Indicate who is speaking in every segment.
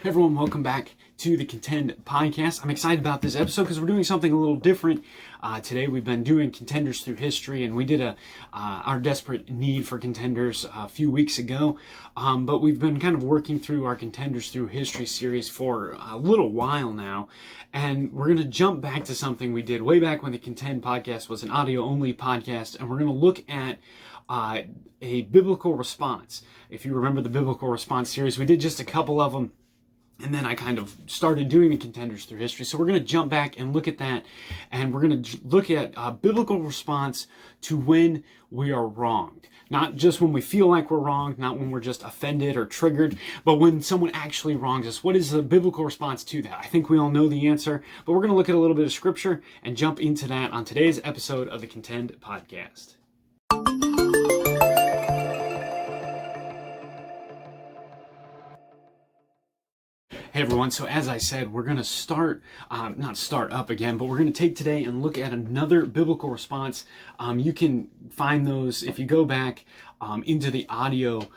Speaker 1: Hey everyone, welcome back to the Contend Podcast. I'm excited about this episode because we're doing something a little different. Today we've been doing contenders through history, and we did our desperate need for contenders a few weeks ago. But we've been kind of working through our contenders through history series for a little while now, and we're going to jump back to something we did way back when the Contend Podcast was an audio-only podcast, and we're going to look at a biblical response. If you remember the biblical response series, we did just a couple of them. And then I kind of started doing the contenders through history. So we're going to jump back and look at that. And we're going to look at a biblical response to when we are wronged. Not just when we feel like we're wronged, not when we're just offended or triggered, but when someone actually wrongs us. What is the biblical response to that? I think we all know the answer, but we're going to look at a little bit of scripture and jump into that on today's episode of the Contend Podcast. Hey everyone, so as I said, we're going to not start up again, but we're going to take today and look at another biblical response. You can find those if you go back into the audio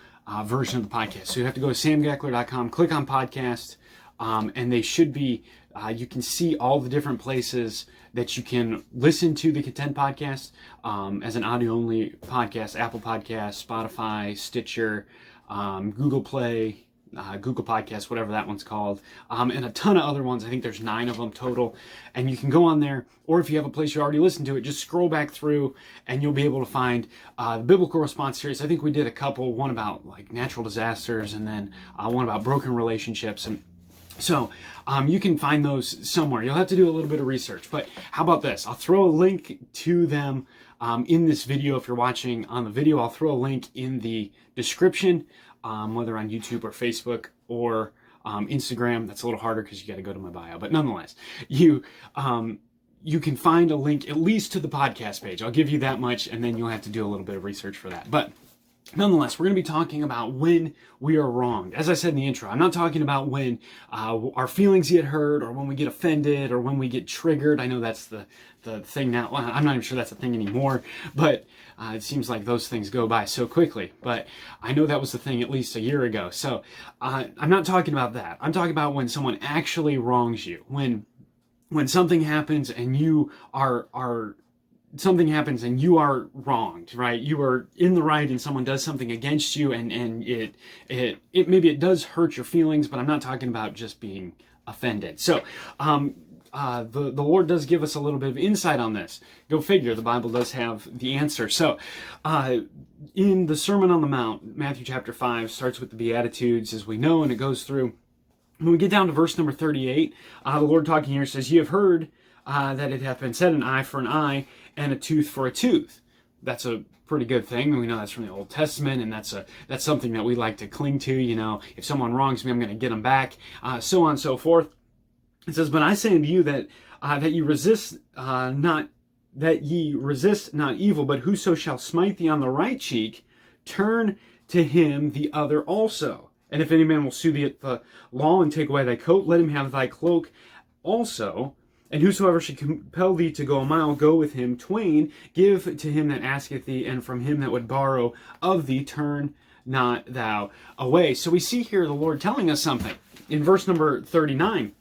Speaker 1: version of the podcast. So you have to go to samgeckler.com, click on podcast, and they should be, you can see all the different places that you can listen to the Contend Podcast as an audio-only podcast: Apple Podcasts, Spotify, Stitcher, Google Play, Google Podcasts, whatever that one's called, and a ton of other ones. I think there's 9 of them total, and you can go on there, or if you have a place you already listened to it, just scroll back through and you'll be able to find the biblical response series. I think we did a couple, one about like natural disasters, and then one about broken relationships, and so you can find those somewhere. You'll have to do a little bit of research, but how about this? I'll throw a link to them in this video. If you're watching on the video, I'll throw a link in the description, whether on YouTube or Facebook or Instagram. That's a little harder because you got to go to my bio, but nonetheless, you can find a link at least to the podcast page. I'll give you that much, and then you'll have to do a little bit of research for that. But nonetheless, we're going to be talking about when we are wronged. As I said in the intro, I'm not talking about when our feelings get hurt, or when we get offended, or when we get triggered. I know that's the thing now. Well, I'm not even sure that's a thing anymore, but it seems like those things go by so quickly. But I know that was the thing at least a year ago. So I'm not talking about that. I'm talking about when someone actually wrongs you. When something happens and you something happens and you are wronged, right? You are in the right and someone does something against you, and it maybe it does hurt your feelings, but I'm not talking about just being offended. So the Lord does give us a little bit of insight on this. Go figure, the Bible does have the answer. So in the Sermon on the Mount, Matthew chapter 5 starts with the Beatitudes, as we know, and it goes through. When we get down to verse number 38, the Lord talking here says, "Ye have heard that it hath been said, an eye for an eye, and a tooth for a tooth." That's a pretty good thing. We know that's from the Old Testament, and that's something that we like to cling to. You know, if someone wrongs me, I'm going to get them back, so on and so forth. It says, "But I say unto you that ye resist not evil, but whoso shall smite thee on the right cheek, turn to him the other also. And if any man will sue thee at the law and take away thy coat, let him have thy cloak also. And whosoever should compel thee to go a mile, go with him twain. Give to him that asketh thee, and from him that would borrow of thee, turn not thou away." So we see here the Lord telling us something. In verse number 39,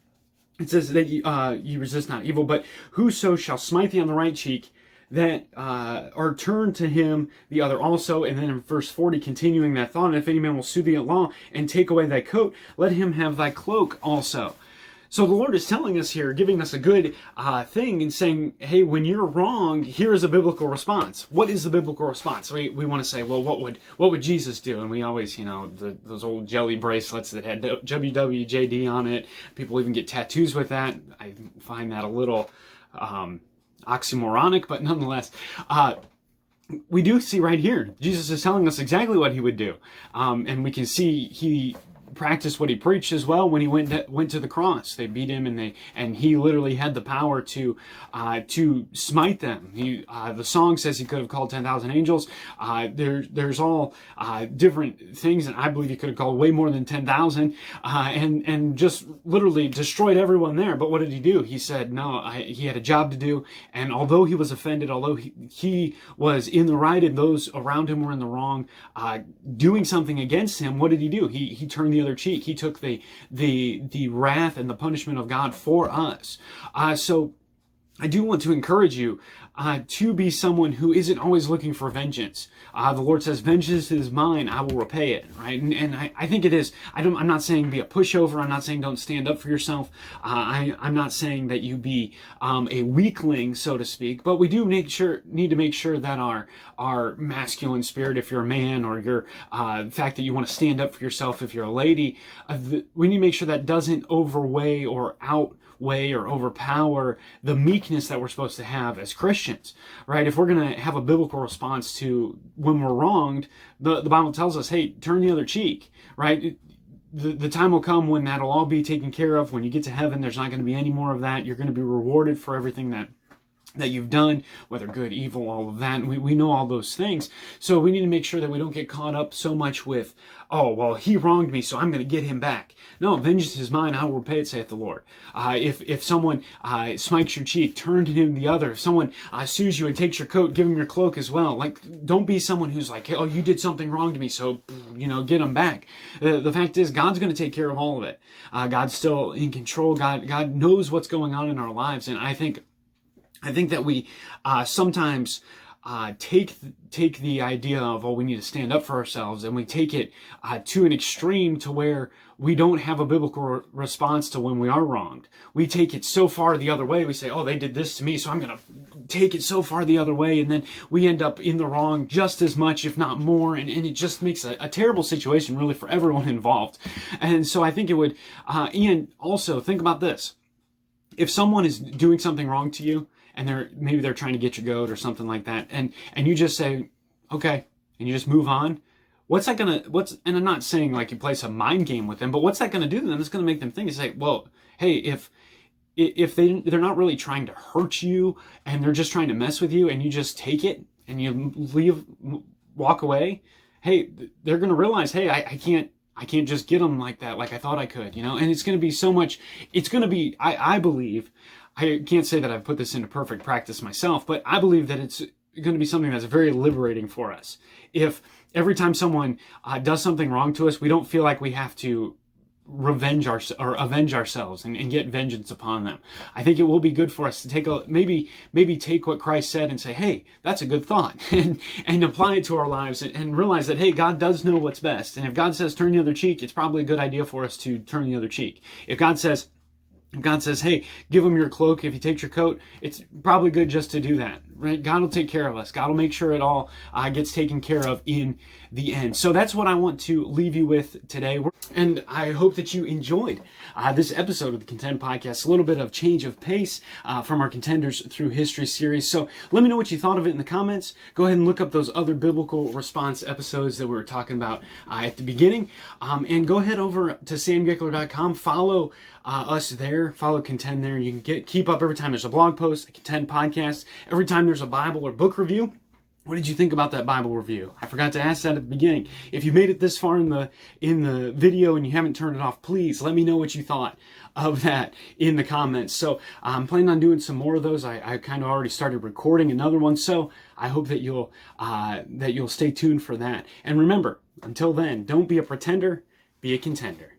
Speaker 1: it says that ye resist not evil, but whoso shall smite thee on the right cheek, that or turn to him the other also. And then in verse 40, continuing that thought, "And if any man will sue thee at law and take away thy coat, let him have thy cloak also." So the Lord is telling us here, giving us a good thing, and saying, hey, when you're wronged, here is a biblical response. What is the biblical response? We want to say, well, what would Jesus do? And we always, those old jelly bracelets that had WWJD on it. People even get tattoos with that. I find that a little oxymoronic, but nonetheless, we do see right here, Jesus is telling us exactly what he would do. And we can see he practiced what he preached as well when he went to the cross. They beat him, and he literally had the power to smite them. The song says he could have called 10,000 angels. There's all different things, and I believe he could have called way more than 10,000, and just literally destroyed everyone there. But what did he do? He said no. He had a job to do, and although he was offended, although he was in the right and those around him were in the wrong, doing something against him, what did he do? He turned the other cheek. He took the wrath and the punishment of God for us. So I do want to encourage you to be someone who isn't always looking for vengeance. The Lord says, vengeance is mine, I will repay it, right? And I think it is. I'm not saying be a pushover. I'm not saying don't stand up for yourself. I'm not saying that you be a weakling, so to speak, but we do need to make sure that our masculine spirit, if you're a man, or your the fact that you want to stand up for yourself if you're a lady, we need to make sure that doesn't overweigh or outweigh or overpower the meekness that we're supposed to have as Christians, right? If we're going to have a biblical response to when we're wronged, the Bible tells us, hey, turn the other cheek, right? The time will come when that'll all be taken care of. When you get to heaven, there's not going to be any more of that. You're going to be rewarded for everything that you've done, whether good, evil, all of that. We know all those things. So we need to make sure that we don't get caught up so much with, oh, well, he wronged me, so I'm going to get him back. No, vengeance is mine, I will repay it, saith the Lord. If someone smikes your cheek, turn to him the other. If someone sues you and takes your coat, give him your cloak as well. Like, don't be someone who's like, oh, you did something wrong to me, so, get them back. The fact is, God's going to take care of all of it. God's still in control. God knows what's going on in our lives, and I think that we sometimes take the idea of, oh, we need to stand up for ourselves, and we take it to an extreme to where we don't have a biblical response to when we are wronged. We take it so far the other way. We say, oh, they did this to me, so I'm going to take it so far the other way, and then we end up in the wrong just as much, if not more, and it just makes a terrible situation really for everyone involved. And so I think it would, and also think about this. If someone is doing something wrong to you, and maybe they're trying to get your goat or something like that, and you just say, okay, and you just move on, and I'm not saying like you play some mind game with them, but what's that gonna do to them? It's gonna make them think and say, well, hey, if they're not really trying to hurt you, and they're just trying to mess with you, and you just take it and you walk away, hey, they're gonna realize, hey, I can't just get them like that, like I thought I could, and it's going to be so much, I believe, I can't say that I've put this into perfect practice myself, but I believe that it's going to be something that's very liberating for us. If every time someone does something wrong to us, we don't feel like we have to avenge ourselves and get vengeance upon them. I think it will be good for us to take maybe take what Christ said and say, hey, that's a good thought, and apply it to our lives, and realize that, hey, God does know what's best. And if God says turn the other cheek, it's probably a good idea for us to turn the other cheek. If God says, hey, give him your cloak if he takes your coat, it's probably good just to do that, right? God will take care of us. God will make sure it all gets taken care of in the end. So that's what I want to leave you with today. And I hope that you enjoyed this episode of the Contend Podcast, a little bit of change of pace from our Contenders Through History series. So let me know what you thought of it in the comments. Go ahead and look up those other biblical response episodes that we were talking about at the beginning. And go ahead over to samgeckler.com. Follow us there. Follow Contend there. You can keep up every time there's a blog post, a Contend podcast, every time there's a Bible or book review. What did you think about that Bible review? I forgot to ask that at the beginning. If you made it this far in the video and you haven't turned it off, please let me know what you thought of that in the comments. So I'm planning on doing some more of those. I kind of already started recording another one, so I hope that you'll stay tuned for that. And remember, until then, don't be a pretender, be a contender.